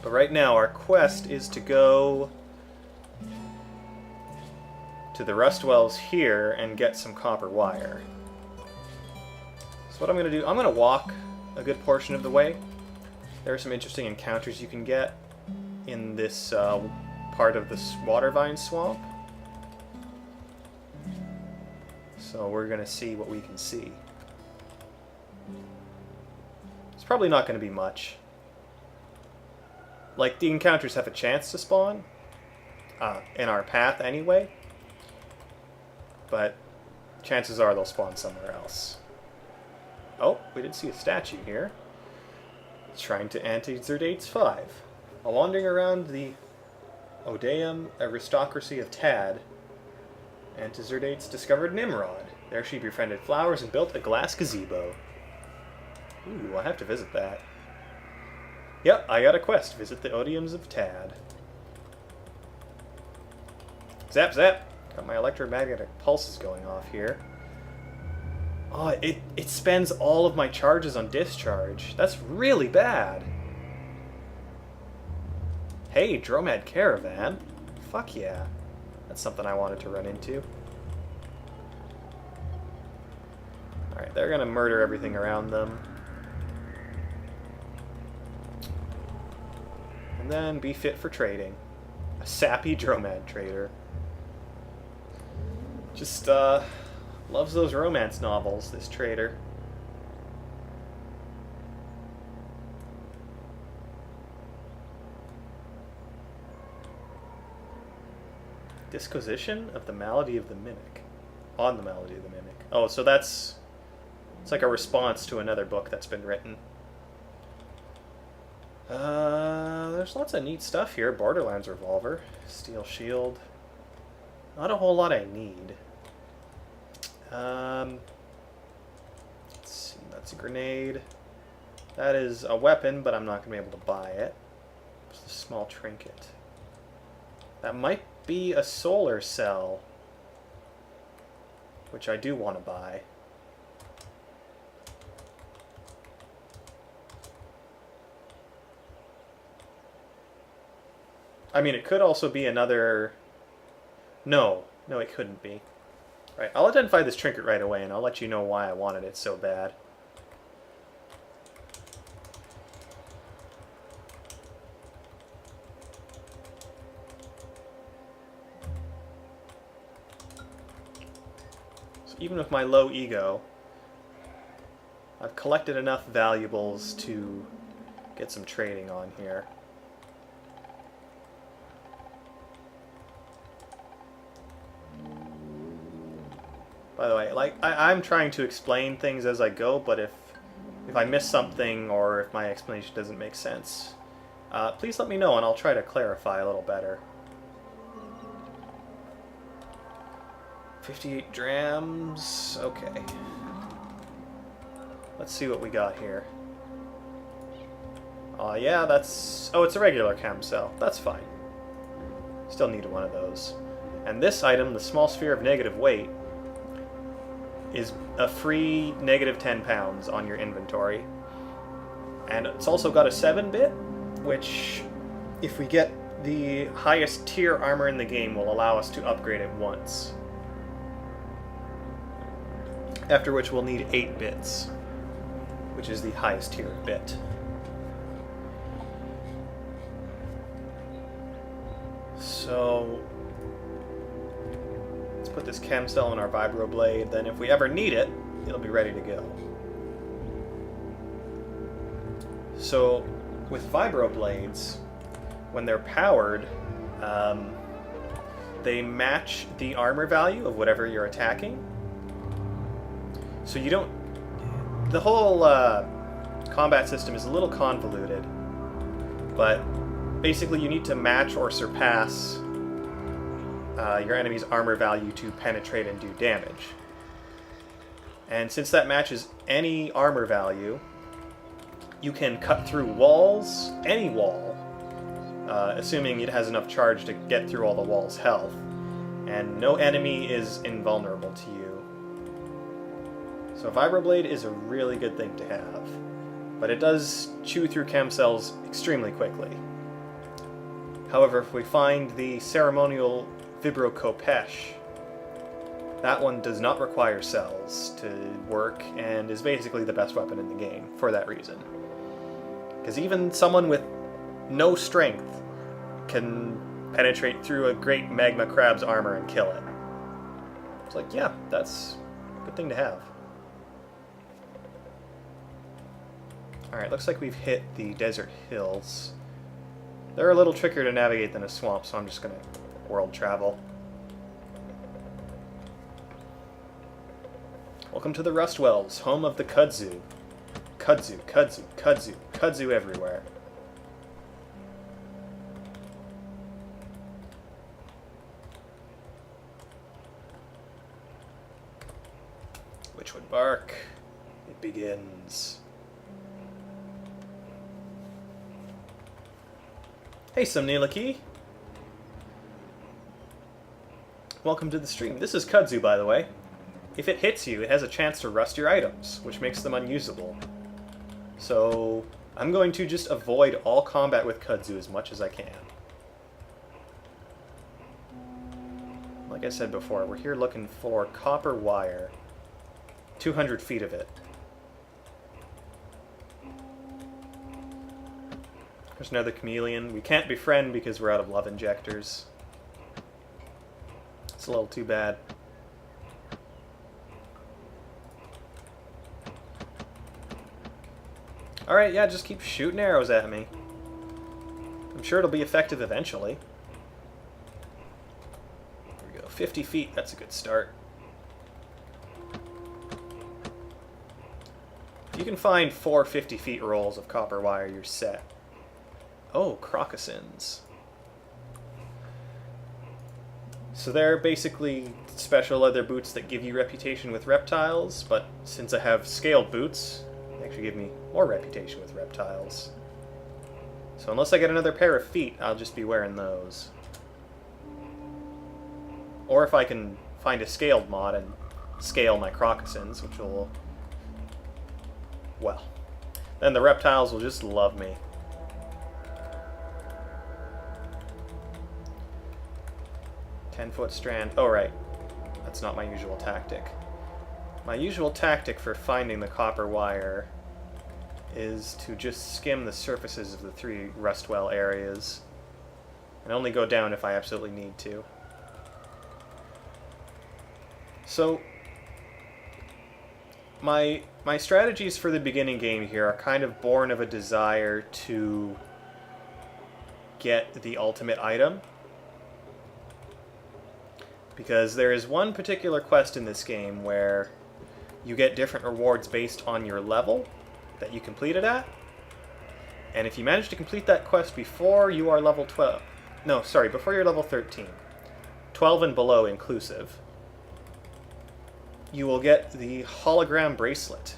But right now our quest is to go to the rust wells here and get some copper wire. So what I'm going to do, I'm going to walk a good portion of the way. There are some interesting encounters you can get in this part of this water vine swamp. So we're going to see what we can see. It's probably not going to be much. Like, the encounters have a chance to spawn in our path anyway, but chances are they'll spawn somewhere else. Oh, we did see a statue here. Shrine to Antizerdates 5. While wandering around the Odeum aristocracy of Tad, Antizerdates discovered Nimrod. There she befriended flowers and built a glass gazebo. Ooh, I'll have to visit that. Yep, I got a quest. Visit the Odiums of Tad. Zap, zap! Got my electromagnetic pulses going off here. Oh, it spends all of my charges on discharge. That's really bad. Hey, Dromad Caravan. Fuck yeah. That's something I wanted to run into. Alright, they're gonna murder everything around them. And then be fit for trading. A sappy Dromad trader. Just, loves those romance novels, this trader. Disquisition of the Malady of the Mimic. On the Malady of the Mimic. Oh, so that's... It's like a response to another book that's been written. There's lots of neat stuff here. Borderlands Revolver. Steel Shield. Not a whole lot I need. Let's see, that's a grenade. That is a weapon, but I'm not going to be able to buy it. It's a small trinket. That might be a solar cell, which I do want to buy. I mean, it could also be another... No, it couldn't be. Right, I'll identify this trinket right away, and I'll let you know why I wanted it so bad. So even with my low ego, I've collected enough valuables to get some trading on here. By the way, like I'm trying to explain things as I go, but if I miss something or if my explanation doesn't make sense, please let me know and I'll try to clarify a little better. 58 drams. Okay. Let's see what we got here. Yeah, that's... Oh, it's a regular chem cell. That's fine. Still need one of those. And this item, the small sphere of negative weight, is a free negative 10 pounds on your inventory. And it's also got a 7-bit, which, if we get the highest tier armor in the game, will allow us to upgrade it once. After which we'll need 8 bits, which is the highest tier bit. So... put this chem cell in our vibroblade, then if we ever need it, it'll be ready to go. So, with vibroblades, when they're powered, they match the armor value of whatever you're attacking. So you don't... The whole combat system is a little convoluted, but basically you need to match or surpass your enemy's armor value to penetrate and do damage. And since that matches any armor value, you can cut through walls, any wall, assuming it has enough charge to get through all the wall's health, and no enemy is invulnerable to you. So Vibroblade is a really good thing to have, but it does chew through chem cells extremely quickly. However, if we find the ceremonial Vibro Khopesh, that one does not require cells to work and is basically the best weapon in the game for that reason. Because even someone with no strength can penetrate through a great magma crab's armor and kill it. It's like, yeah, that's a good thing to have. Alright, looks like we've hit the desert hills. They're a little trickier to navigate than a swamp, so I'm just going to world travel. Welcome to the Rustwells, home of the kudzu. Kudzu, kudzu, kudzu, kudzu everywhere. Witchwood bark. It begins. Hey, Somniliki. Welcome to the stream. This is kudzu, by the way. If it hits you, it has a chance to rust your items, which makes them unusable. So, I'm going to just avoid all combat with kudzu as much as I can. Like I said before, we're here looking for copper wire. 200 feet of it. There's another chameleon. We can't befriend because we're out of love injectors. It's a little too bad. Alright, yeah, just keep shooting arrows at me. I'm sure it'll be effective eventually. There we go, 50 feet, that's a good start. If you can find 4 50 feet rolls of copper wire, you're set. Oh, crocossins. So they're basically special leather boots that give you reputation with reptiles, but since I have scaled boots, they actually give me more reputation with reptiles. So unless I get another pair of feet, I'll just be wearing those. Or if I can find a scaled mod and scale my crocossins, which will... well, then the reptiles will just love me. Ten-foot strand. Oh, right. That's not my usual tactic. My usual tactic for finding the copper wire is to just skim the surfaces of the 3 Rustwell areas and only go down if I absolutely need to. So, my strategies for the beginning game here are kind of born of a desire to get the ultimate item. Because there is one particular quest in this game where you get different rewards based on your level that you completed at. And if you manage to complete that quest before you are level 12... no, sorry, before you're level 13. 12 and below inclusive. You will get the hologram bracelet,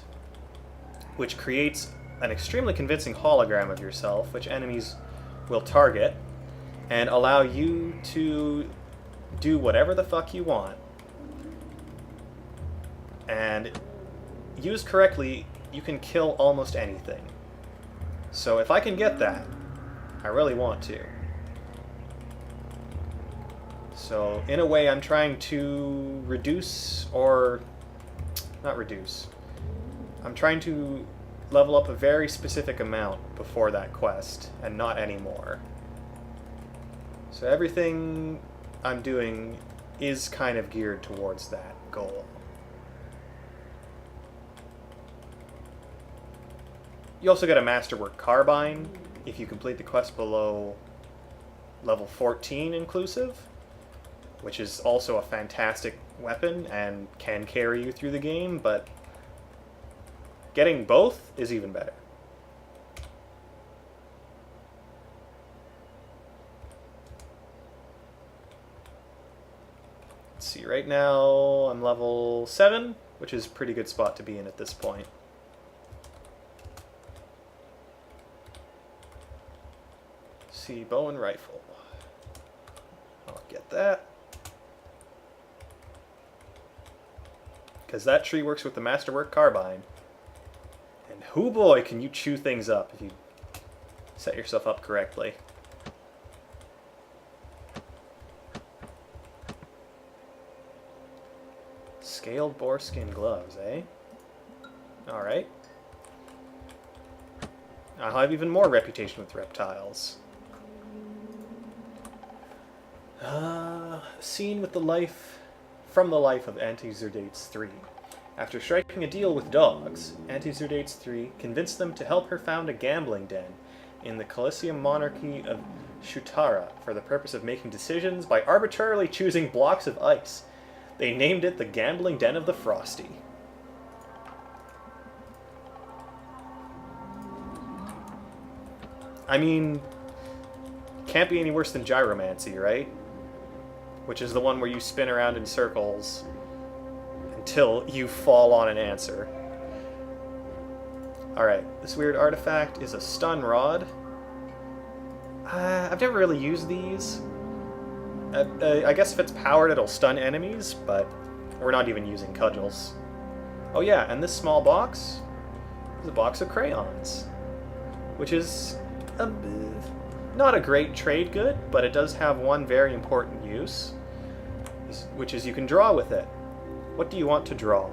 which creates an extremely convincing hologram of yourself, which enemies will target, and allow you to do whatever the fuck you want. And used correctly, you can kill almost anything. So if I can get that, I really want to. So in a way, I'm trying to reduce, or not reduce, I'm trying to level up a very specific amount before that quest, and not anymore. So everything I'm doing is kind of geared towards that goal. You also get a Masterwork Carbine if you complete the quest below level 14 inclusive, which is also a fantastic weapon and can carry you through the game, but getting both is even better. Let's see, right now I'm level 7, which is a pretty good spot to be in at this point. See, bow and rifle. I'll get that. Because that tree works with the Masterwork Carbine. And hoo boy, can you chew things up if you set yourself up correctly. Scaled boarskin gloves, eh? Alright. I'll have even more reputation with reptiles. Scene with the life... From the life of Antizerdates III. After striking a deal with dogs, Antizerdates III convinced them to help her found a gambling den in the Coliseum monarchy of Shutara for the purpose of making decisions by arbitrarily choosing blocks of ice. They named it the Gambling Den of the Frosty. I mean, can't be any worse than Gyromancy, right? Which is the one where you spin around in circles until you fall on an answer. Alright, this weird artifact is a stun rod. I've never really used these. I guess if it's powered it'll stun enemies, but we're not even using cudgels. Oh yeah, and this small box is a box of crayons, which is not a great trade good, but it does have one very important use, which is you can draw with it. What do you want to draw?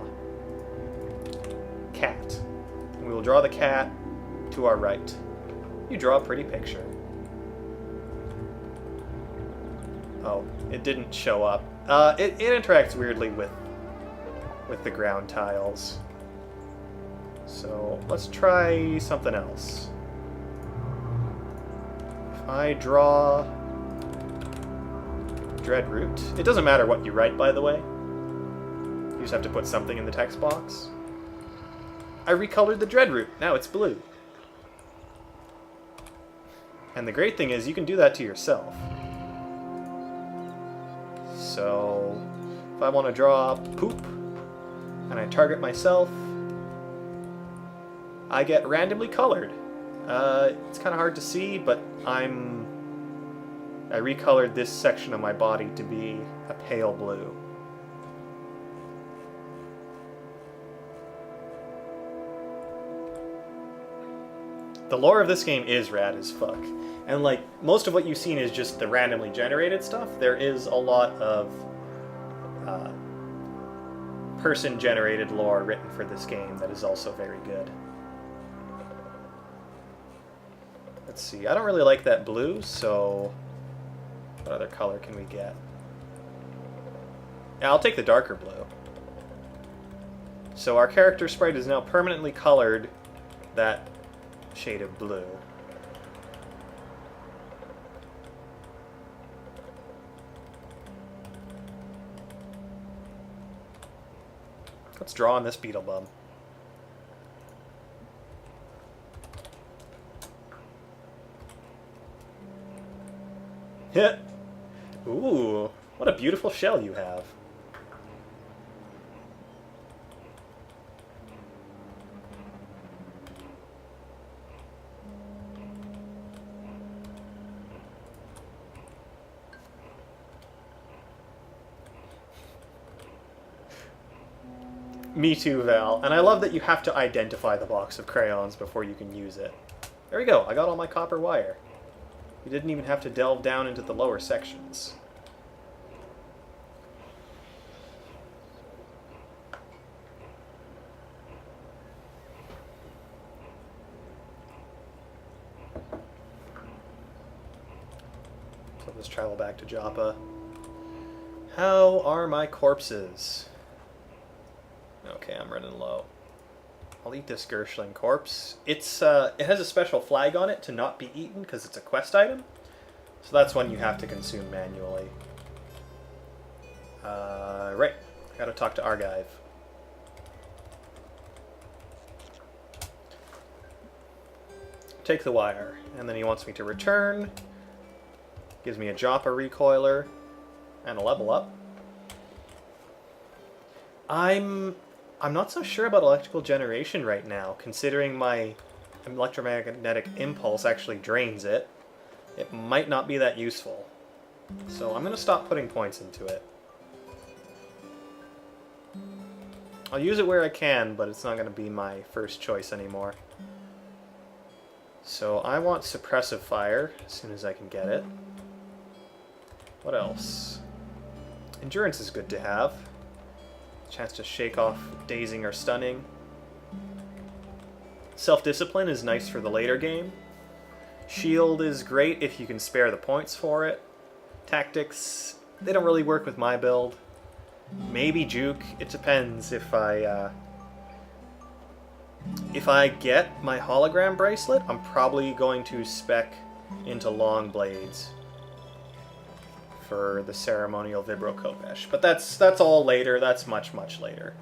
Cat. We will draw the cat to our right. You draw a pretty picture. Oh, it didn't show up. It interacts weirdly with the ground tiles. So let's try something else. If I draw Dreadroot, it doesn't matter what you write, by the way. You just have to put something in the text box. I recolored the Dreadroot. Now it's blue. And the great thing is you can do that to yourself. So if I want to draw poop and I target myself, I get randomly colored. It's kind of hard to see, but I recolored this section of my body to be a pale blue. The lore of this game is rad as fuck. And like, most of what you've seen is just the randomly generated stuff. There is a lot of person-generated lore written for this game that is also very good. Let's see, I don't really like that blue, so what other color can we get? Yeah, I'll take the darker blue. So our character sprite is now permanently colored that shade of blue. Let's draw on this Beetlebum. Hit! Ooh, what a beautiful shell you have. Me too, Val. And I love that you have to identify the box of crayons before you can use it. There we go, I got all my copper wire. You didn't even have to delve down into the lower sections. So let's travel back to Joppa. How are my corpses? Okay, I'm running low. I'll eat this Gershling corpse. It has a special flag on it to not be eaten because it's a quest item. So that's one you have to consume manually. Right. I gotta talk to Argive. Take the wire. And then he wants me to return. Gives me a Joppa recoiler. And a level up. I'm not so sure about electrical generation right now, considering my electromagnetic impulse actually drains it. It might not be that useful. So I'm going to stop putting points into it. I'll use it where I can, but it's not going to be my first choice anymore. So I want suppressive fire as soon as I can get it. What else? Endurance is good to have. Chance to shake off dazing or stunning. Self-discipline is nice for the later game. Shield is great if you can spare the points for it. Tactics, they don't really work with my build. Maybe juke, it depends if I get my hologram bracelet, I'm probably going to spec into long blades for the ceremonial Vibro Khopesh. But that's all later, that's much, much later.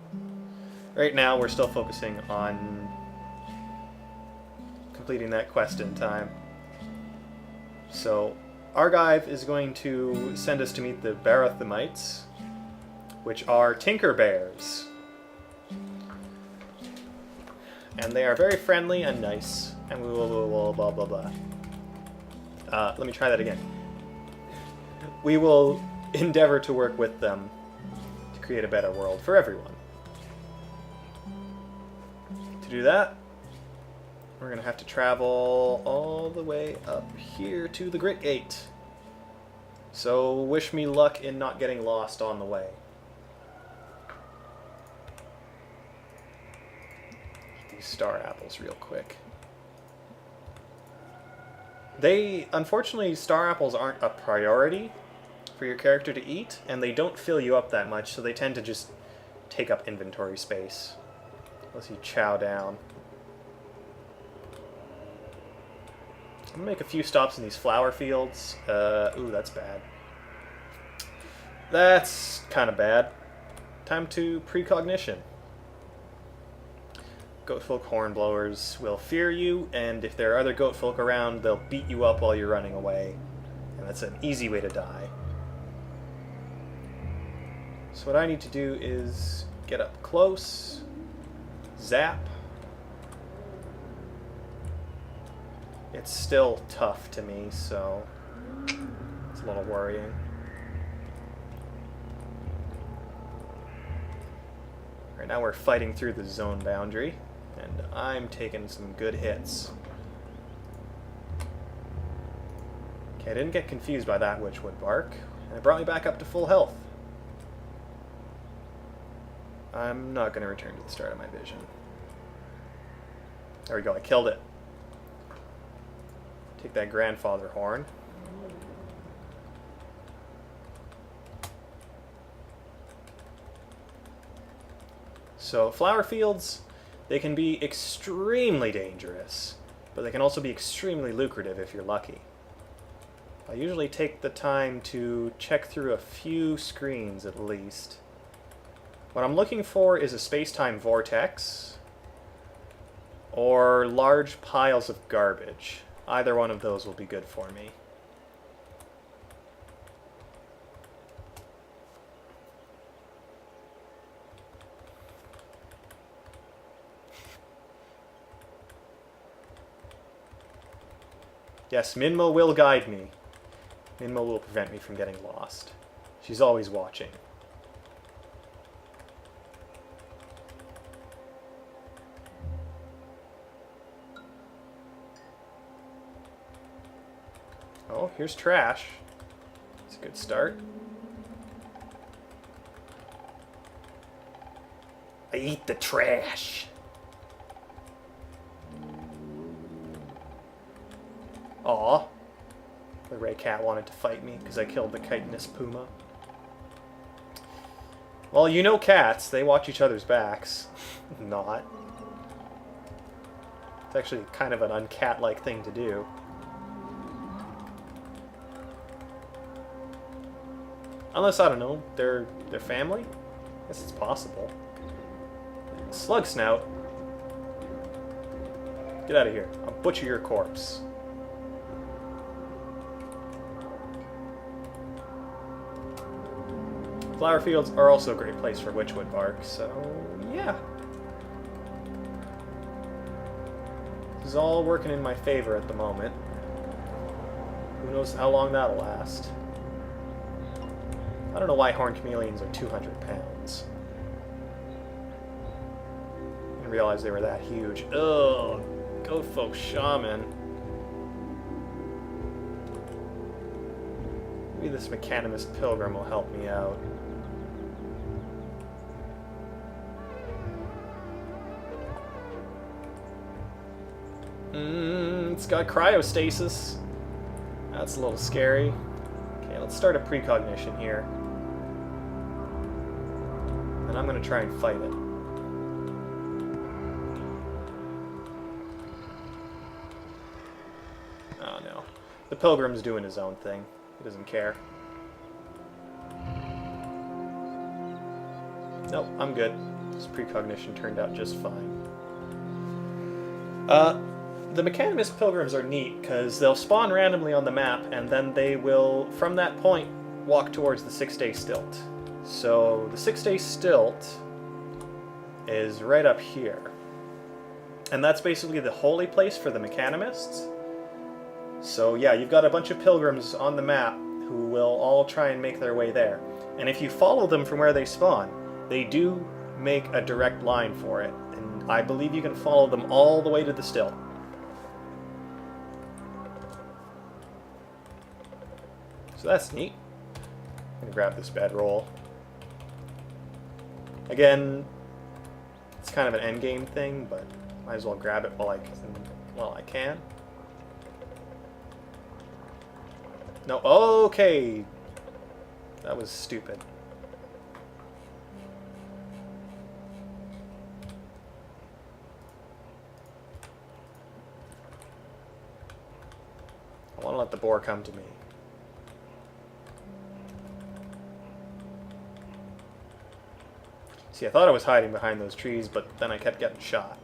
Right now we're still focusing on completing that quest in time. So Argive is going to send us to meet the Barathamites, which are Tinker Bears. And they are very friendly and nice. And we will blah blah blah. Let me try that again. We will endeavor to work with them to create a better world for everyone. To do that, we're going to have to travel all the way up here to the Grit Gate. So wish me luck in not getting lost on the way. Eat these star apples real quick. Unfortunately, star apples aren't a priority for your character to eat, and they don't fill you up that much, so they tend to just take up inventory space. Unless you chow down. I'm gonna make a few stops in these flower fields. Ooh, that's bad. That's kind of bad. Time to precognition. Goatfolk hornblowers will fear you, and if there are other goatfolk around, they'll beat you up while you're running away. And that's an easy way to die. So what I need to do is get up close, zap. It's still tough to me, so it's a little worrying. Right now we're fighting through the zone boundary, and I'm taking some good hits. Okay, I didn't get confused by that Witchwood bark, and it brought me back up to full health. I'm not going to return to the start of my vision. There we go, I killed it. Take that grandfather horn. So flower fields, they can be extremely dangerous, but they can also be extremely lucrative if you're lucky. I usually take the time to check through a few screens at least. What I'm looking for is a space-time vortex or large piles of garbage. Either one of those will be good for me. Yes, Minmo will guide me. Minmo will prevent me from getting lost. She's always watching. Oh, here's trash. It's a good start. I eat the trash. Aw. The Ray Cat wanted to fight me because I killed the chitinous puma. Well, you know cats, they watch each other's backs. Not. It's actually kind of an uncat-like thing to do. Unless, I don't know, they're family? I guess it's possible. Slug Snout. Get out of here. I'll butcher your corpse. Flower fields are also a great place for Witchwood bark, so yeah. This is all working in my favor at the moment. Who knows how long that'll last. I don't know why horned chameleons are 200 pounds. I didn't realize they were that huge. Ugh, Goatfolk Shaman. Maybe this Mechanimist Pilgrim will help me out. It's got cryostasis. That's a little scary. Okay, let's start a precognition here. And I'm going to try and fight it. Oh no. The Pilgrim's doing his own thing. He doesn't care. Nope, I'm good. This precognition turned out just fine. The Mechanimist Pilgrims are neat because they'll spawn randomly on the map and then they will, from that point, walk towards the 6-day stilt. So the 6-day stilt is right up here. And that's basically the holy place for the Mechanimists. So yeah, you've got a bunch of pilgrims on the map who will all try and make their way there. And if you follow them from where they spawn, they do make a direct line for it. And I believe you can follow them all the way to the stilt. So that's neat. I'm gonna grab this bedroll. Again, it's kind of an endgame thing, but might as well grab it while I can. No, okay. That was stupid. I want to let the boar come to me. See, I thought I was hiding behind those trees, but then I kept getting shot.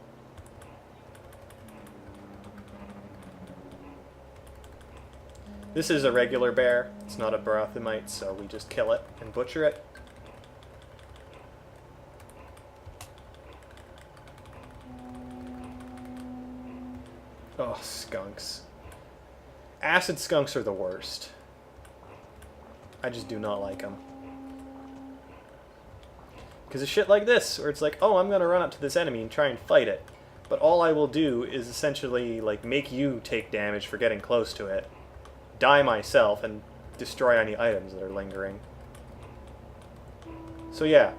This is a regular bear. It's not a Barathumite, so we just kill it and butcher it. Oh, skunks. Acid skunks are the worst. I just do not like them. Because of shit like this, where it's like, oh, I'm going to run up to this enemy and try and fight it. But all I will do is essentially like make you take damage for getting close to it, die myself, and destroy any items that are lingering. So yeah,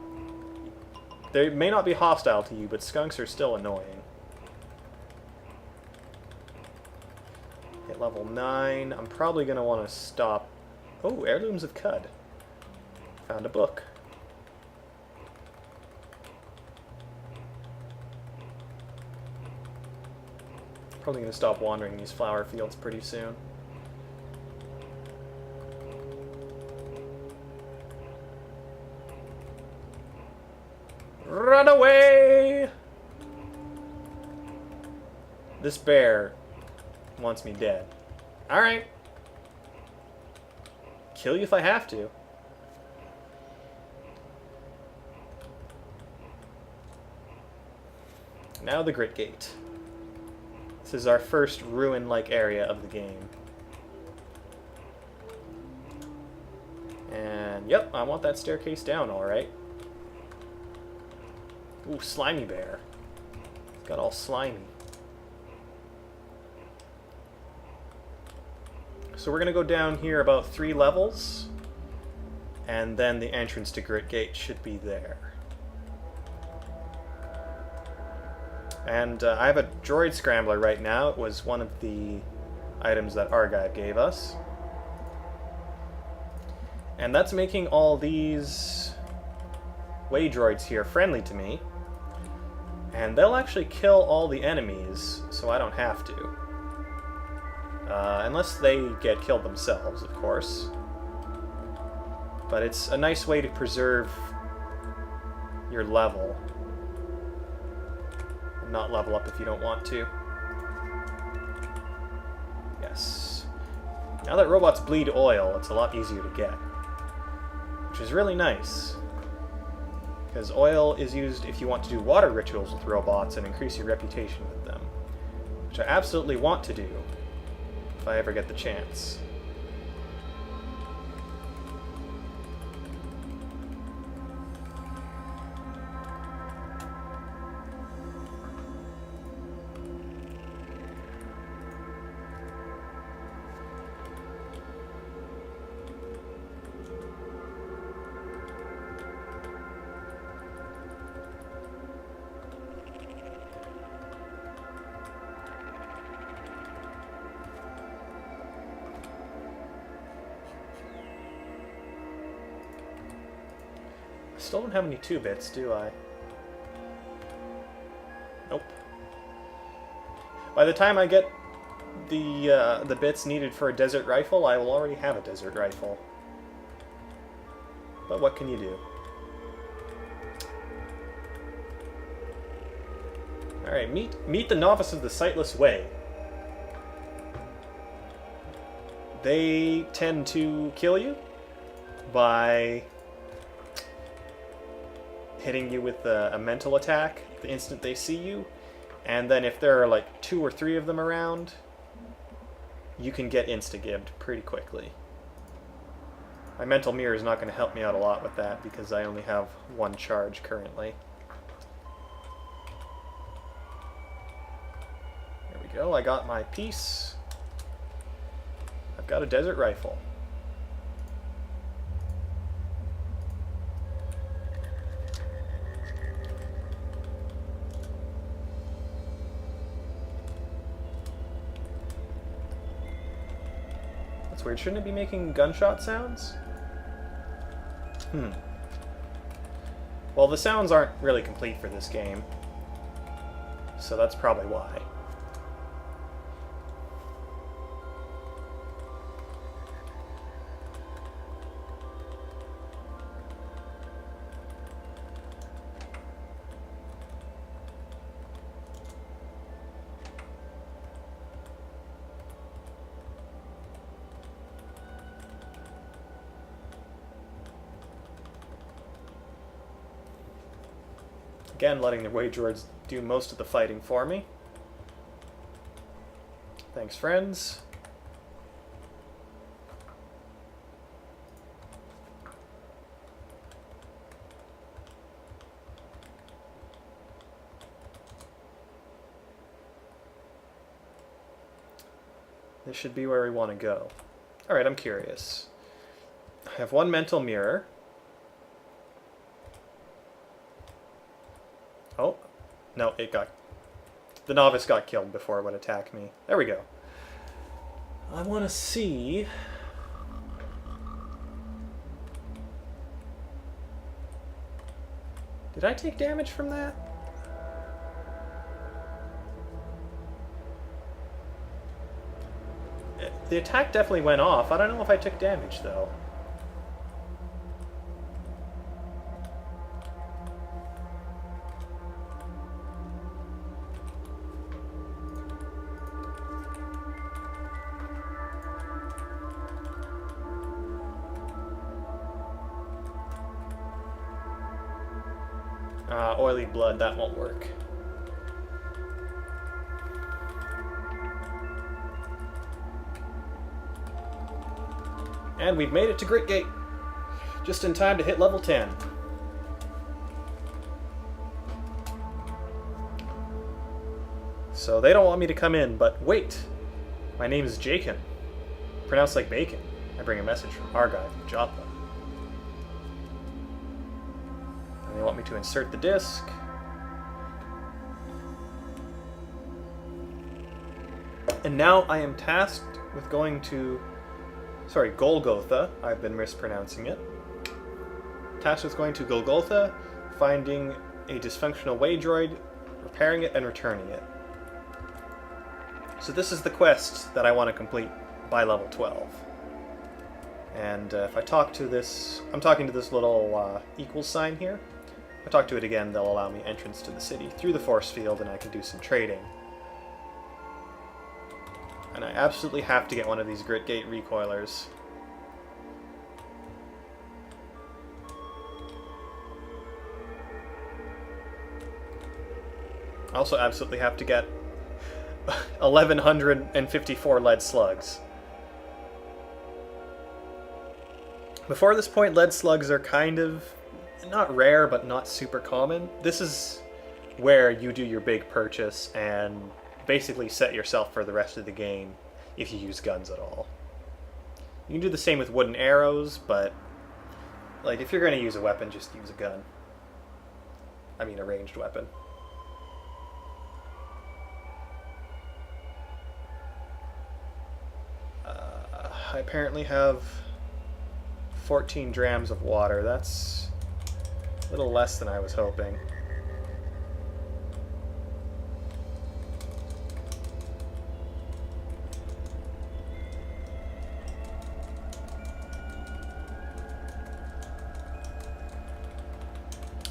they may not be hostile to you, but skunks are still annoying. Hit level 9. I'm probably going to want to stop. Oh, Heirlooms of Cud. Found a book. Probably going to stop wandering these flower fields pretty soon. Run away! This bear wants me dead. Alright. Kill you if I have to. Now the Grit Gate. This is our first ruin-like area of the game. And, yep, I want that staircase down, alright. Ooh, slimy bear. It's got all slimy. So we're going to go down here about 3 levels, and then the entrance to Grit Gate should be there. And I have a droid scrambler right now. It was one of the items that Argive gave us. And that's making all these way droids here friendly to me. And they'll actually kill all the enemies, so I don't have to. Unless they get killed themselves, of course. But it's a nice way to preserve your level. And not level up if you don't want to. Yes. Now that robots bleed oil, it's a lot easier to get. Which is really nice. Because oil is used if you want to do water rituals with robots and increase your reputation with them. Which I absolutely want to do. If I ever get the chance. Still don't have any 2-bits, do I? Nope. By the time I get the bits needed for a desert rifle, I will already have a desert rifle. But what can you do? Alright, meet the Novice of the Sightless Way. They tend to kill you by hitting you with a mental attack the instant they see you. And then if there are like 2 or 3 of them around, you can get insta-gibbed pretty quickly. My mental mirror is not going to help me out a lot with that because I only have 1 charge currently. There we go, I got my piece. I've got a desert rifle. That's weird. Shouldn't it be making gunshot sounds? Well, the sounds aren't really complete for this game, so that's probably why. Again, letting the wage droids do most of the fighting for me. Thanks, friends. This should be where we want to go. Alright, I'm curious. I have 1 mental mirror. Oh, no, the Novice got killed before it would attack me. There we go. I want to see... Did I take damage from that? The attack definitely went off. I don't know if I took damage, though. Oily blood, that won't work. And we've made it to Grit Gate, just in time to hit level 10. So they don't want me to come in, but wait! My name is Jaken, pronounced like bacon. I bring a message from Argive, Joppa. They want me to insert the disc. And now I am tasked with going to... Sorry, Golgotha. I've been mispronouncing it. Tasked with going to Golgotha, finding a dysfunctional way droid, repairing it, and returning it. So this is the quest that I want to complete by level 12. And if I talk to this... I'm talking to this little equal sign here. If I talk to it again, they'll allow me entrance to the city through the force field, and I can do some trading. And I absolutely have to get one of these Grit Gate recoilers. I also absolutely have to get 1,154 lead slugs. Before this point, lead slugs are kind of... not rare, but not super common. This is where you do your big purchase and basically set yourself for the rest of the game if you use guns at all. You can do the same with wooden arrows, but like if you're going to use a weapon, just use a gun. I mean a ranged weapon. I apparently have 14 drams of water. That's A little less than I was hoping.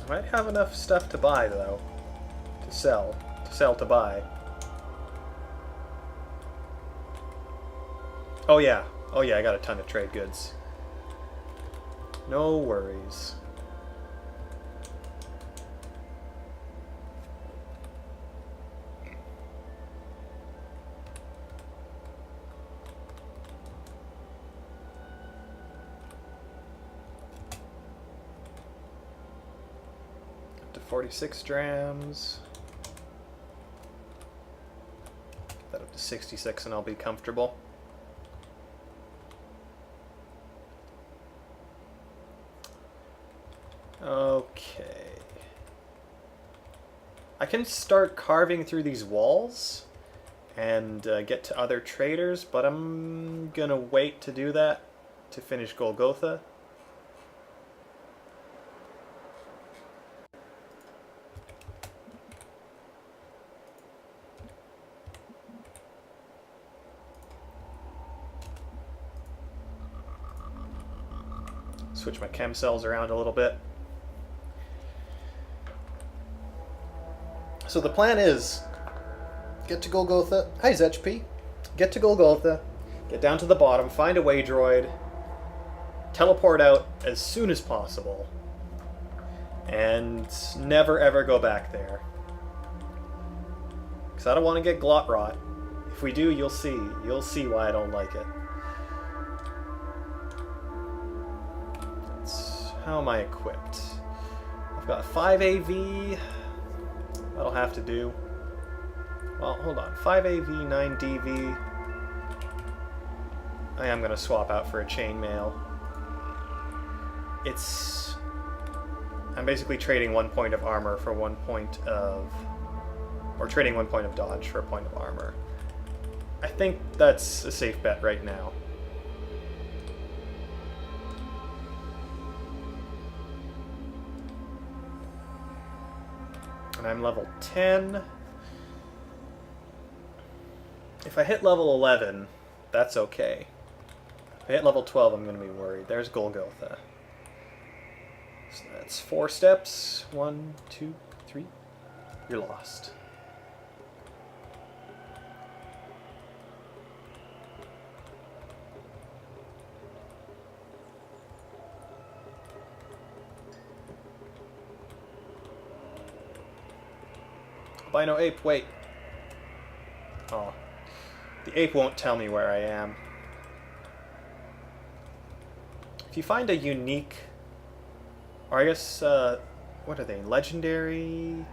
I might have enough stuff to buy, though. To sell. To buy. Oh yeah. Oh yeah, I got a ton of trade goods. No worries. Up to 46 drams. Get that up to 66 and I'll be comfortable. Okay. I can start carving through these walls and get to other traders, but I'm gonna wait to do that to finish Golgotha. Switch my chem cells around a little bit. So the plan is, get to Golgotha. Hi, ZHP. Get to Golgotha, get down to the bottom, find a way droid, teleport out as soon as possible, and never ever go back there. Because I don't want to get glot rot. If we do, you'll see. You'll see why I don't like it. How am I equipped? I've got 5 AV. That'll have to do. Well, hold on. 5 AV, 9 DV. I am going to swap out for a chainmail. I'm basically trading 1 point of armor for 1 point of... Or trading 1 point of dodge for a point of armor. I think that's a safe bet right now. And I'm level 10. If I hit level 11, that's okay. If I hit level 12, I'm going to be worried. There's Golgotha. So that's 4 steps. 1, 2, 3. You're lost. Albino ape, wait. Oh. The ape won't tell me where I am. If you find a unique... Or I guess, what are they? Legendary?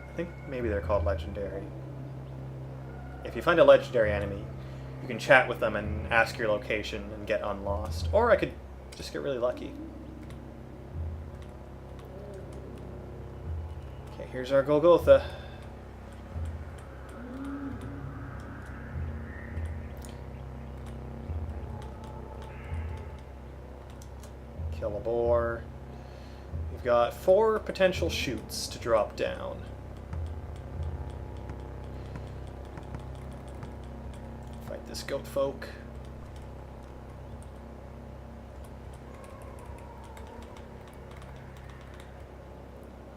I think maybe they're called legendary. If you find a legendary enemy, you can chat with them and ask your location and get unlost. Or I could just get really lucky. Okay, here's our Golgotha. Kill a boar. We've got 4 potential chutes to drop down. Fight this goat folk.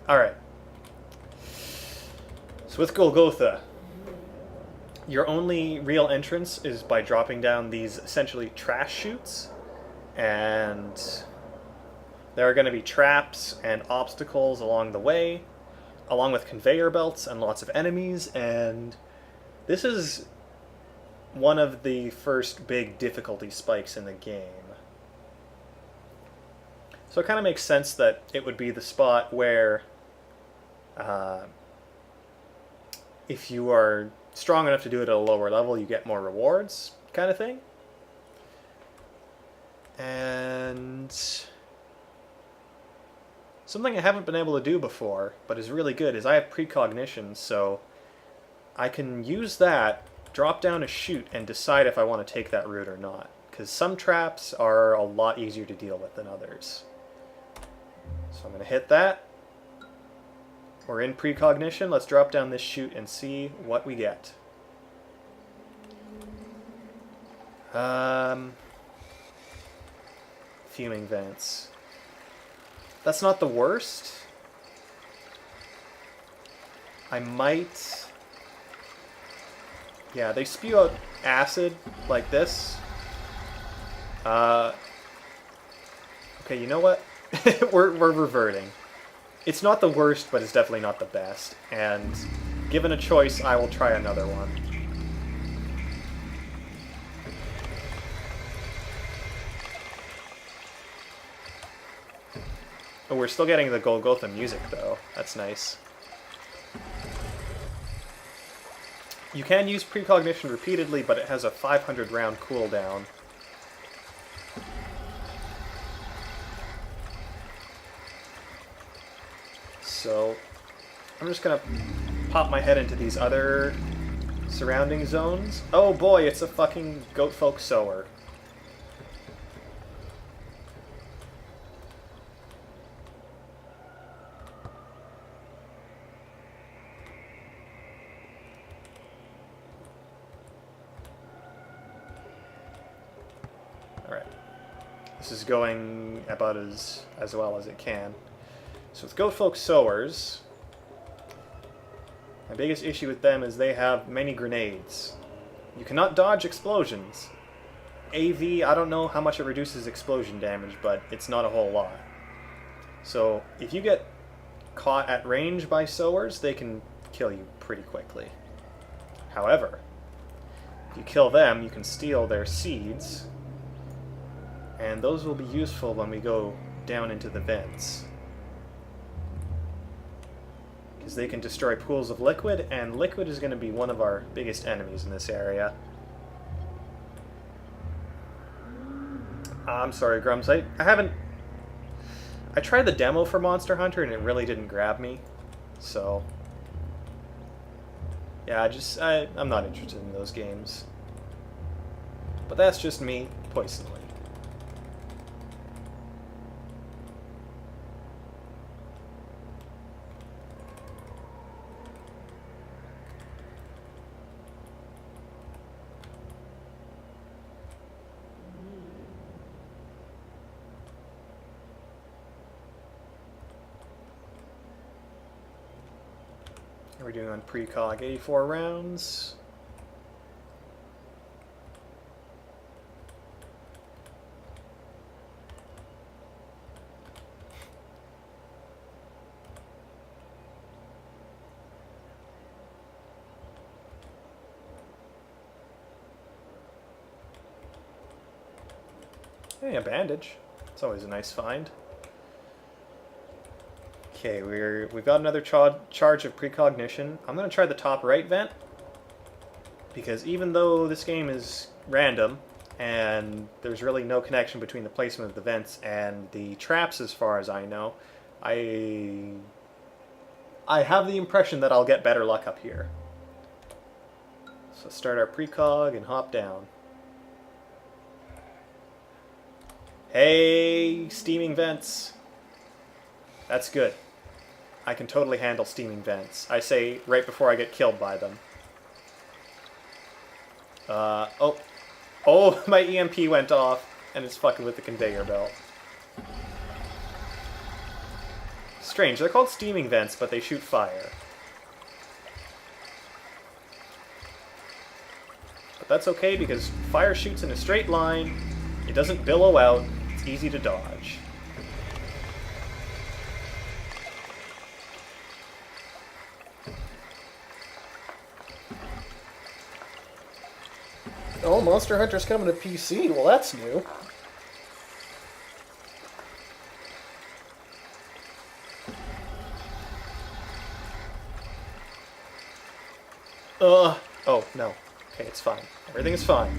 Alright. So with Golgotha, your only real entrance is by dropping down these essentially trash chutes, and there are going to be traps and obstacles along the way, along with conveyor belts and lots of enemies, and this is one of the first big difficulty spikes in the game. So it kind of makes sense that it would be the spot where if you are strong enough to do it at a lower level, you get more rewards, kind of thing. And something I haven't been able to do before, but is really good, is I have precognition, so I can use that, drop down a chute, and decide if I want to take that route or not. Because some traps are a lot easier to deal with than others. So I'm going to hit that. We're in precognition. Let's drop down this chute and see what we get. Fuming vents. That's not the worst. I might... Yeah, they spew out acid like this. Okay, you know what? we're reverting. It's not the worst, but it's definitely not the best. And given a choice, I will try another one. Oh, we're still getting the Golgotha music, though. That's nice. You can use precognition repeatedly, but it has a 500 round cooldown. So I'm just gonna pop my head into these other surrounding zones. Oh boy, it's a fucking Goatfolk Sower. Alright. This is going about as well as it can. So with Goatfolk Sowers, my biggest issue with them is they have many grenades. You cannot dodge explosions. AV, I don't know how much it reduces explosion damage, but it's not a whole lot. So if you get caught at range by Sowers, they can kill you pretty quickly. However, if you kill them, you can steal their seeds, and those will be useful when we go down into the vents. Because they can destroy pools of liquid, and liquid is going to be one of our biggest enemies in this area. I'm sorry, Grums. I haven't... I tried the demo for Monster Hunter, and it really didn't grab me. So... yeah, I'm not interested in those games. But that's just me, personally. We're doing on precog 84 rounds. Hey, a bandage. It's always a nice find. Okay, we've got another charge of precognition. I'm going to try the top right vent, because even though this game is random, and there's really no connection between the placement of the vents and the traps as far as I know, I have the impression that I'll get better luck up here. So start our precog and hop down. Hey, steaming vents. That's good. I can totally handle steaming vents. I say right before I get killed by them. Oh, my EMP went off, and it's fucking with the conveyor belt. Strange, they're called steaming vents, but they shoot fire. But that's okay, because fire shoots in a straight line, it doesn't billow out, it's easy to dodge. Oh, Monster Hunter's coming to PC. Well, that's new. Oh, no. Okay, it's fine. Everything is fine.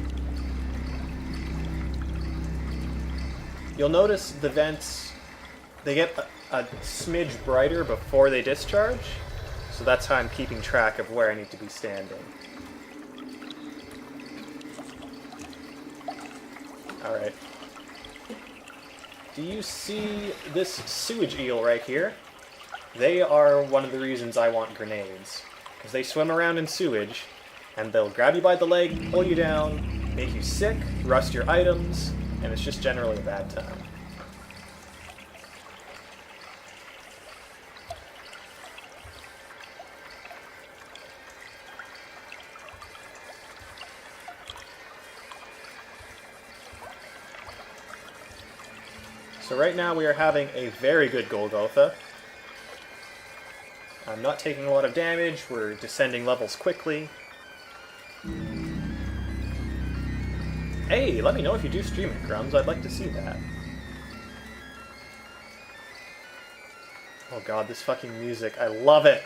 You'll notice the vents, they get a smidge brighter before they discharge, so that's how I'm keeping track of where I need to be standing. Alright. Do you see this sewage eel right here? They are one of the reasons I want grenades. Because they swim around in sewage, and they'll grab you by the leg, pull you down, make you sick, rust your items, and it's just generally a bad time. So right now we are having a very good Golgotha. I'm not taking a lot of damage, we're descending levels quickly. Hey, let me know if you do stream it, Grums, I'd like to see that. Oh god, this fucking music, I love it!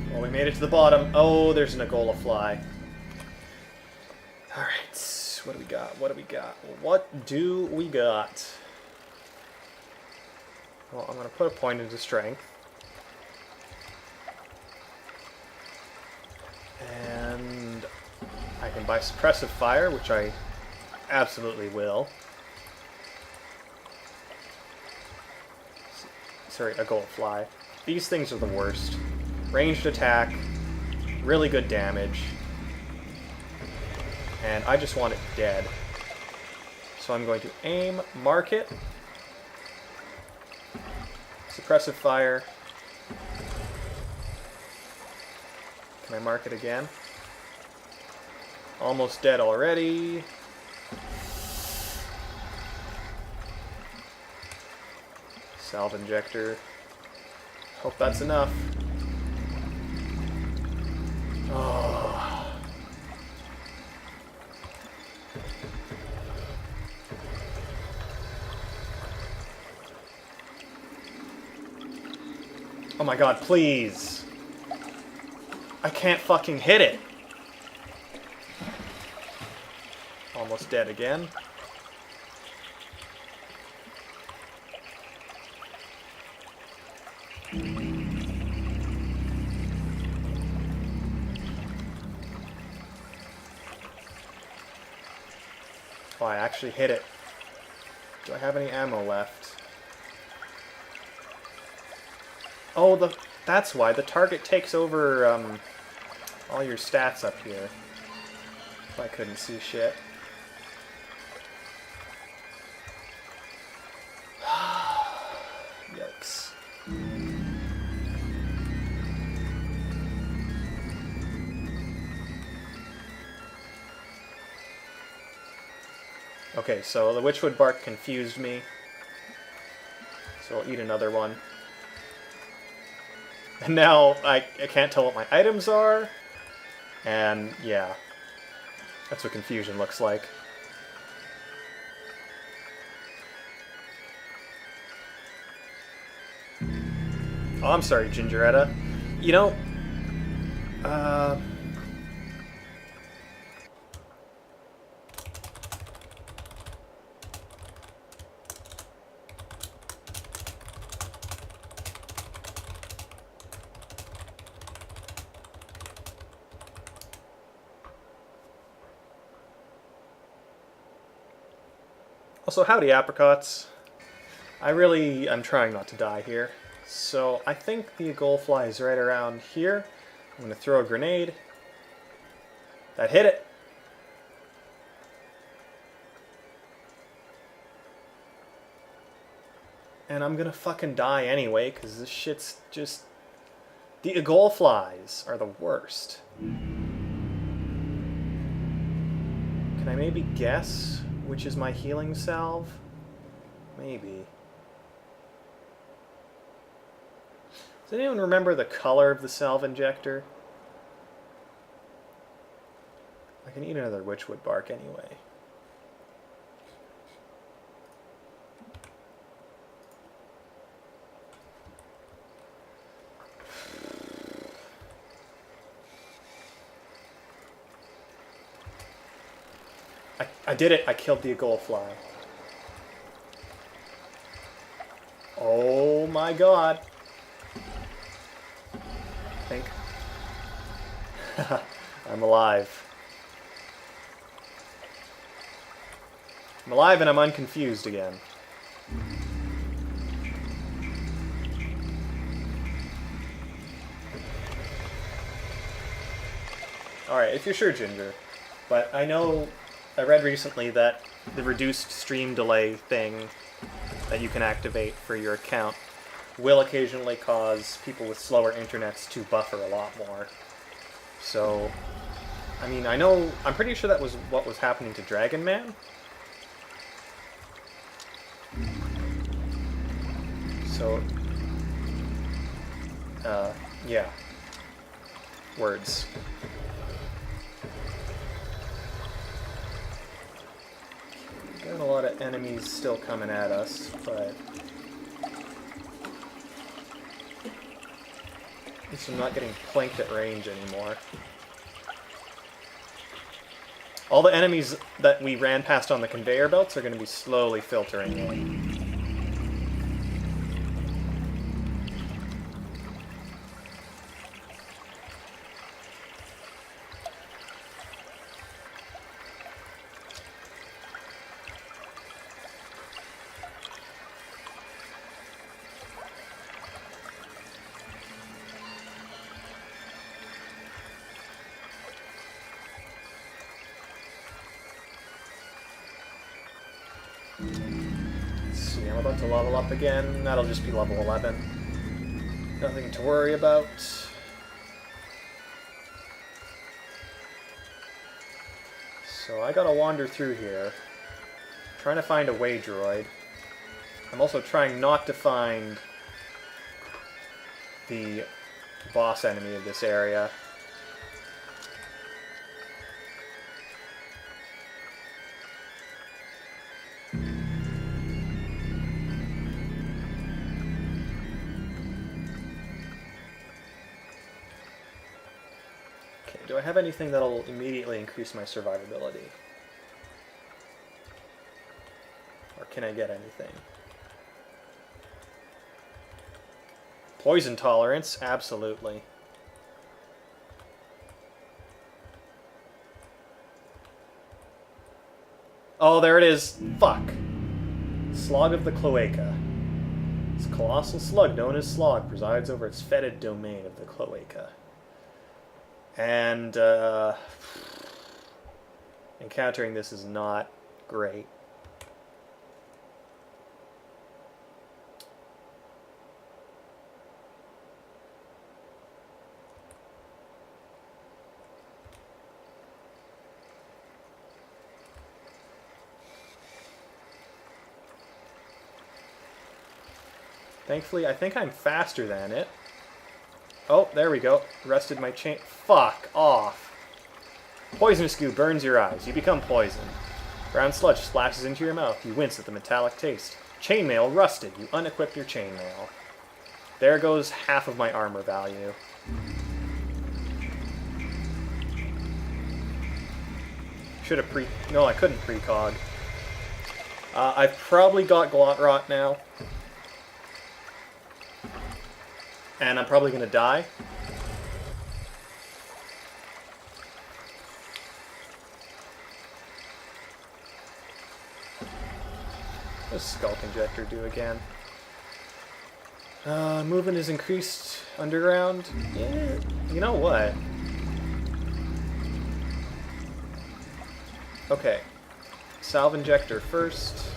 Well, we made it to the bottom. Oh, there's an Agola fly. Alright, what do we got? What do we got? What do we got? Well, I'm going to put a point into strength. And I can buy suppressive fire, which I absolutely will. Sorry, Agola fly. These things are the worst. Ranged attack, really good damage, and I just want it dead. So I'm going to aim, mark it, suppressive fire. Can I mark it again? Almost dead already. Salve injector. Hope that's enough. Oh. Oh my god, please. I can't fucking hit it. Almost dead again. Oh, I actually hit it. Do I have any ammo left? Oh, that's why. The target takes over all your stats up here. If I couldn't see shit. Yikes. Okay, so the Witchwood Bark confused me. So I'll eat another one. And now I can't tell what my items are. And yeah, that's what confusion looks like. Oh, I'm sorry, Gingeretta. You know, also, howdy, apricots. I'm trying not to die here. So I think the Agolfly is right around here. I'm going to throw a grenade. That hit it. And I'm going to fucking die anyway, because this shit's just... The Agolflies are the worst. Can I maybe guess which is my healing salve? Maybe. Does anyone remember the color of the salve injector? I can eat another Witchwood Bark anyway. I did it. I killed the Agol fly. Oh my god. I think. I'm alive. I'm alive and I'm unconfused again. Alright, if you're sure, Ginger. But I know, I read recently that the reduced stream delay thing that you can activate for your account will occasionally cause people with slower internets to buffer a lot more. So, I mean, I'm pretty sure that was what was happening to Dragon Man. So, yeah. Words. Got a lot of enemies still coming at us, but at least I'm not getting planked at range anymore. All the enemies that we ran past on the conveyor belts are going to be slowly filtering in. Let's see, I'm about to level up again. That'll just be level 11. Nothing to worry about. So I gotta wander through here, trying to find a way droid. I'm also trying not to find the boss enemy of this area. Okay, do I have anything that'll immediately increase my survivability? Or can I get anything? Poison tolerance, absolutely. Oh, there it is. Fuck. Slog of the Cloaca. This colossal slug known as Slog presides over its fetid domain of the Cloaca. And, encountering this is not great. Thankfully, I think I'm faster than it. Oh, there we go. Rusted my chain. Fuck off. Poisonous goo burns your eyes. You become poisoned. Brown sludge splashes into your mouth. You wince at the metallic taste. Chainmail rusted. You unequip your chainmail. There goes half of my armor value. Should have No, I couldn't precog. I've probably got Glot-Rot now. And I'm probably going to die. What does Skulk Injector do again? Movement is increased underground. Yeah, you know what? Okay. Salve Injector first.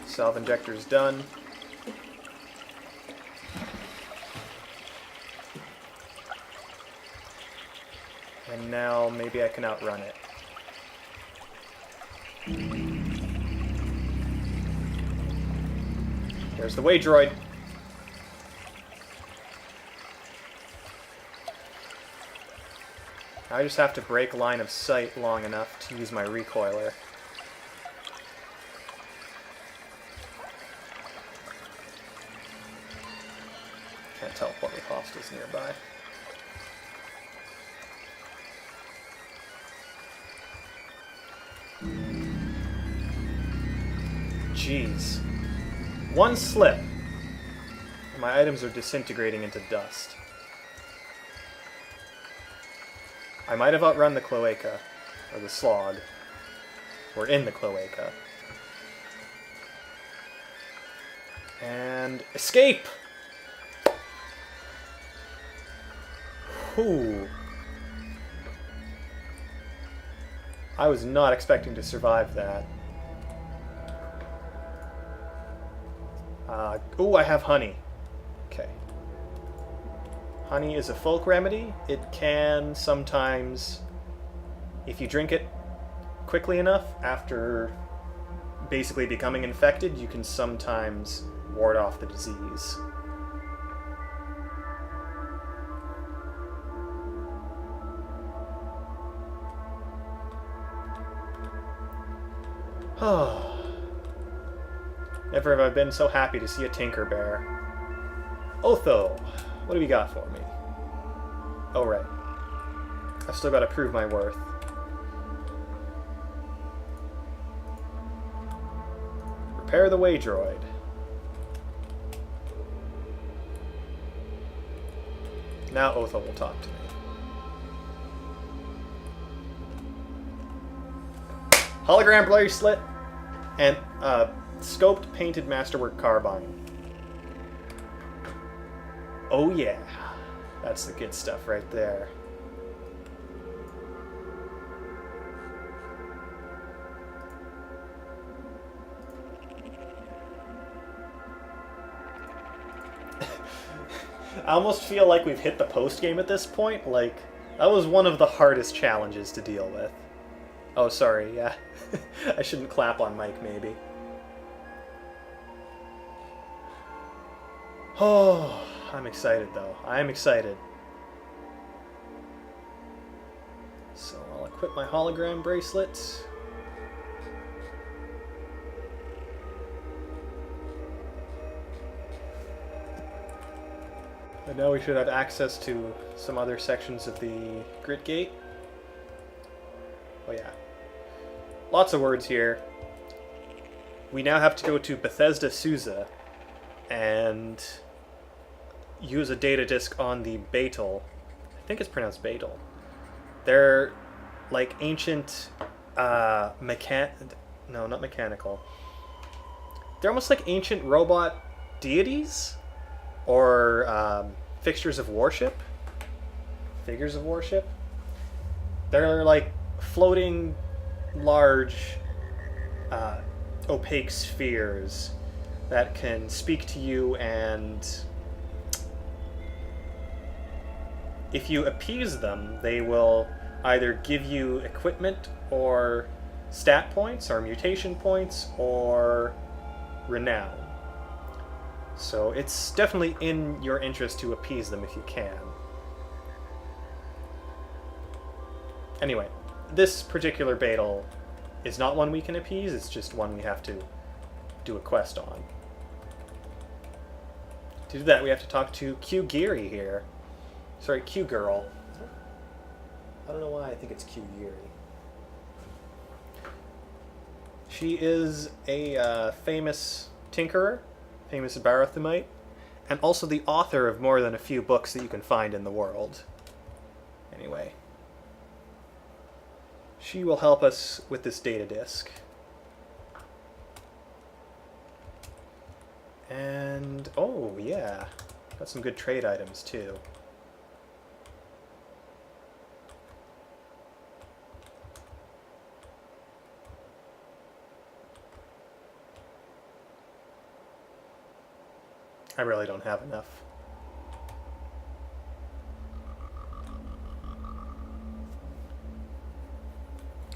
Salve Injector's done. And now maybe I can outrun it. There's the way droid. I just have to break line of sight long enough to use my recoiler. Can't teleport with hostiles nearby. Jeez. One slip. My items are disintegrating into dust. I might have outrun the cloaca, or the slog. We're in the cloaca. And escape! Whew. I was not expecting to survive that. Ooh, I have honey. Okay. Honey is a folk remedy. It can sometimes, if you drink it quickly enough after basically becoming infected, you can sometimes ward off the disease. Oh. Never have I been so happy to see a Tinker Bear. Otho, what have you got for me? Oh, right. I've still got to prove my worth. Repair the way droid. Now Otho will talk to me. Hologram bracelet and scoped painted masterwork carbine. Oh yeah, that's the good stuff right there. I almost feel like we've hit the post game at this point. Like, that was one of the hardest challenges to deal with. Oh, sorry, yeah. I shouldn't clap on mic, maybe. Oh, I'm excited, though. I'm excited. So I'll equip my hologram bracelet. And now we should have access to some other sections of the Grit Gate. Oh yeah. Lots of words here. We now have to go to Bethesda Suza and use a data disk on the Beetle. I think it's pronounced Beetle. They're like ancient no, not mechanical. They're almost like ancient robot deities or fixtures of worship. Figures of worship. They're like floating large opaque spheres that can speak to you, and if you appease them, they will either give you equipment or stat points or mutation points or renown. So it's definitely in your interest to appease them if you can. Anyway, this particular Beetle is not one we can appease, it's just one we have to do a quest on. To do that, we have to talk to Q Geary here. Sorry, Q Girl. I don't know why I think it's Q Geary. She is a famous tinkerer, famous Barathumite, and also the author of more than a few books that you can find in the world. Anyway. She will help us with this data disk. And, oh yeah, got some good trade items too. I really don't have enough.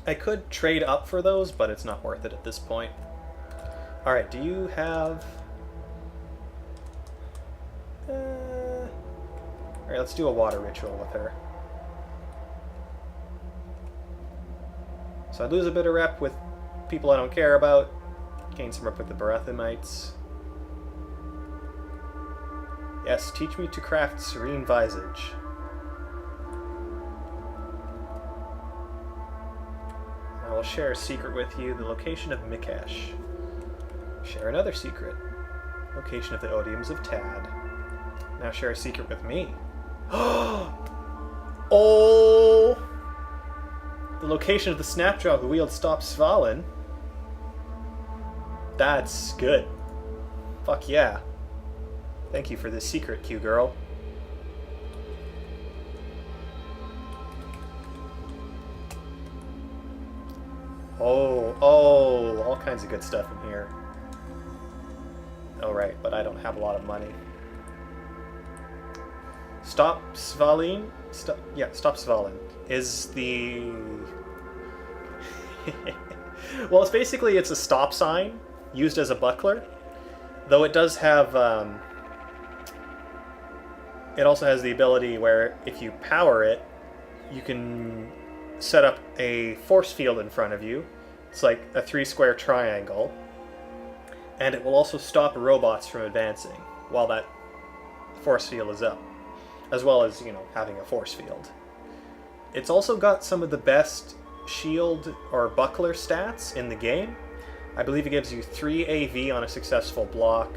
I could trade up for those, but it's not worth it at this point. Alright, do you have... Alright, let's do a water ritual with her. So I lose a bit of rep with people I don't care about. Gain some rep with the Barathumites. Yes, teach me to craft serene visage. I will share a secret with you, the location of Mikesh. Share another secret. Location of the Odiums of Tad. Now share a secret with me. Oh! The location of the Snapjaw who wields Stop Svalin. That's good. Fuck yeah. Thank you for this secret, Q-Girl. Oh, all kinds of good stuff in here. Oh, right, but I don't have a lot of money. Stop Svalin? Stop Svalin is the... well, it's a stop sign used as a buckler, though it does have... it also has the ability where if you power it, you can set up a force field in front of you. It's like a 3-square triangle. And it will also stop robots from advancing while that force field is up. As well as, having a force field. It's also got some of the best shield or buckler stats in the game. I believe it gives you 3 AV on a successful block,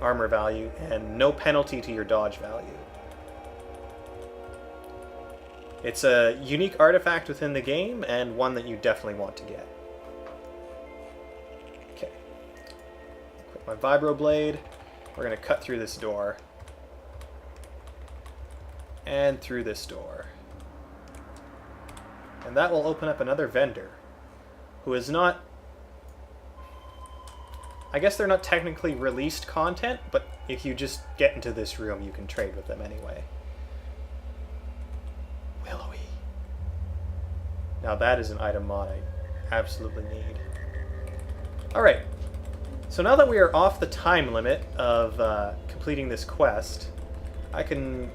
armor value, and no penalty to your dodge value. It's a unique artifact within the game, and one that you definitely want to get. Okay. Equip my Vibroblade. We're going to cut through this door. And through this door. And that will open up another vendor, who is not... I guess they're not technically released content, but if you just get into this room, you can trade with them anyway. Willowy. Now that is an item mod I absolutely need. Alright, so now that we are off the time limit of completing this quest, I can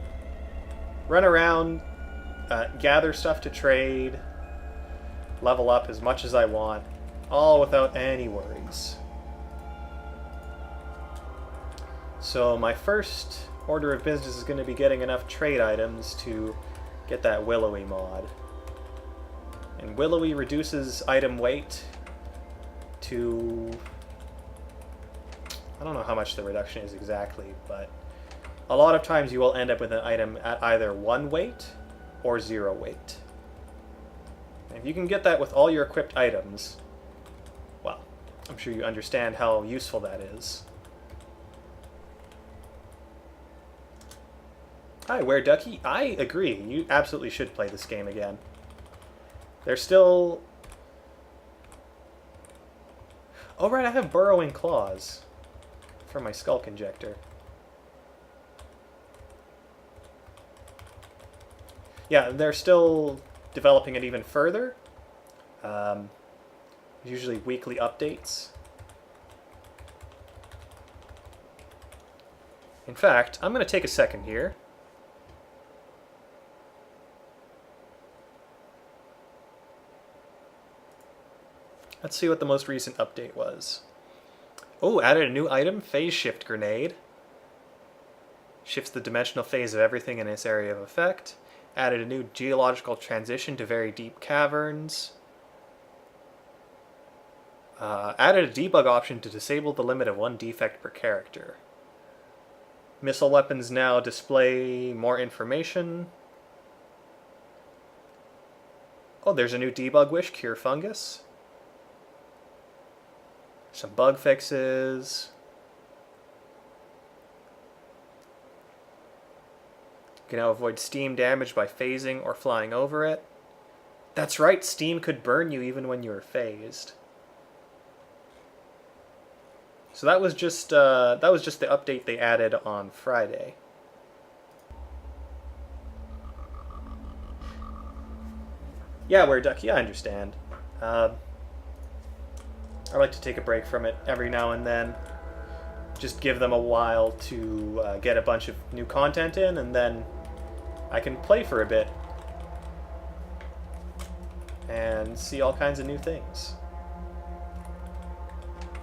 run around, gather stuff to trade, level up as much as I want, all without any worries. So my first order of business is going to be getting enough trade items to get that Willowy mod. And Willowy reduces item weight to... I don't know how much the reduction is exactly, but a lot of times you will end up with an item at either 1 weight or 0 weight. And if you can get that with all your equipped items, well, I'm sure you understand how useful that is. Hi, WereDucky. I agree. You absolutely should play this game again. There's still... Oh, right, I have Burrowing Claws for my Skulk Injector. Yeah, they're still developing it even further. Usually weekly updates. In fact, I'm going to take a second here. Let's see what the most recent update was. Oh, added a new item, Phase Shift Grenade. Shifts the dimensional phase of everything in its area of effect. Added a new geological transition to very deep caverns. Added a debug option to disable the limit of 1 defect per character. Missile weapons now display more information. Oh, there's a new debug wish, Cure Fungus. Some bug fixes. You can now avoid steam damage by phasing or flying over it. That's right, steam could burn you even when you were phased. So that was just the update they added on Friday. Yeah, WereDucky, I understand. I like to take a break from it every now and then. Just give them a while to get a bunch of new content in, and then I can play for a bit and see all kinds of new things.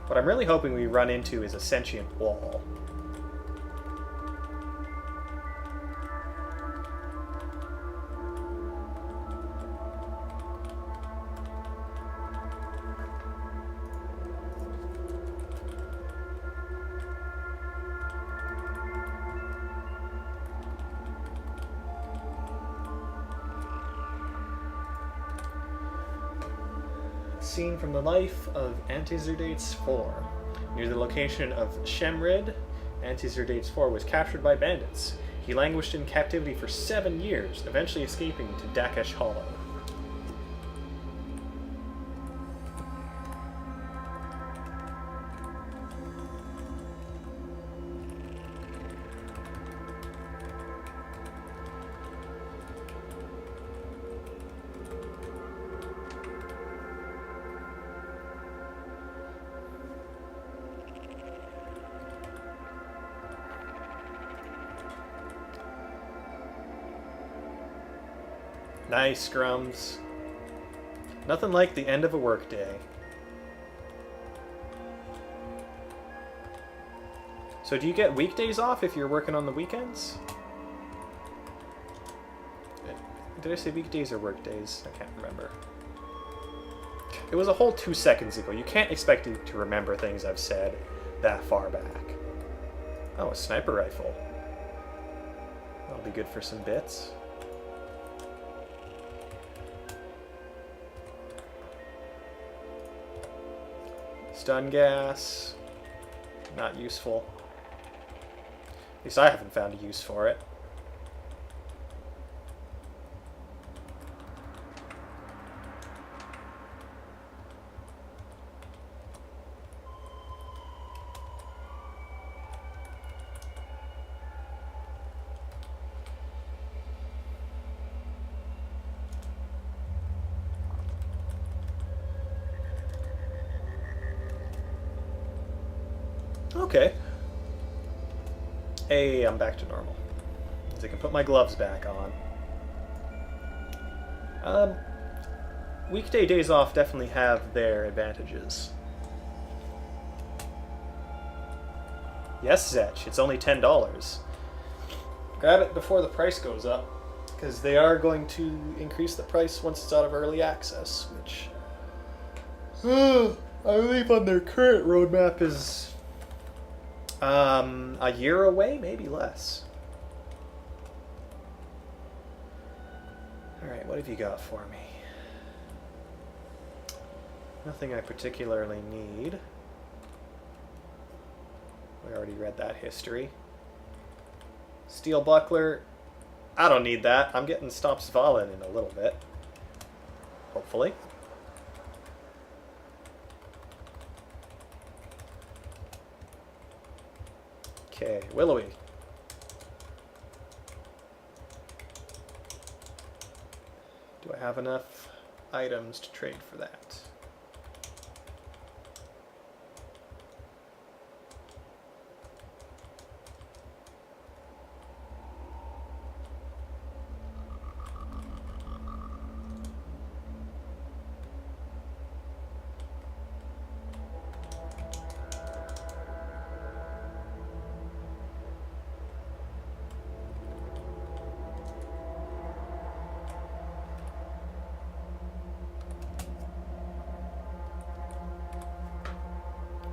What I'm really hoping we run into is a sentient wall. scene from the life of Antizerdates IV. Near the location of Shemrid, Antizerdates IV was captured by bandits. He languished in captivity for 7 years, eventually escaping to Dakesh Hollow. Nice, Scrums. Nothing like the end of a workday. So do you get weekdays off if you're working on the weekends? Did I say weekdays or workdays? I can't remember. It was a whole 2 seconds ago. You can't expect me to remember things I've said that far back. Oh, a sniper rifle. That'll be good for some bits. Stun gas. Not useful. At least I haven't found a use for it. Okay. Hey, I'm back to normal. So I can put my gloves back on. Weekday days off definitely have their advantages. Yes, Zetch, it's only $10. Grab it before the price goes up, because they are going to increase the price once it's out of early access, which I believe on their current roadmap is a year away, maybe less. Alright, what have you got for me? Nothing I particularly need. We already read that history. Steel buckler. I don't need that. I'm getting Stop Svalin in a little bit. Hopefully. Okay, Willowy. Do I have enough items to trade for that?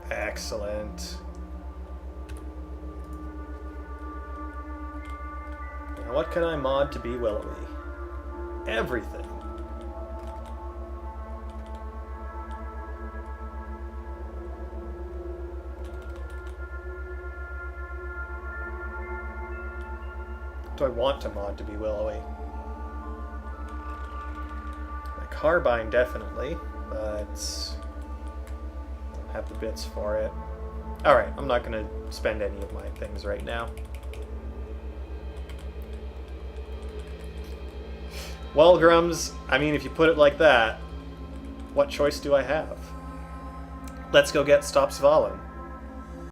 Excellent. Now what can I mod to be Willowy? Everything. Do I want to mod to be Willowy? My carbine definitely, but have the bits for it. Alright, I'm not going to spend any of my things right now. Well, Grums, I mean, if you put it like that, what choice do I have? Let's go get Stop Svalin.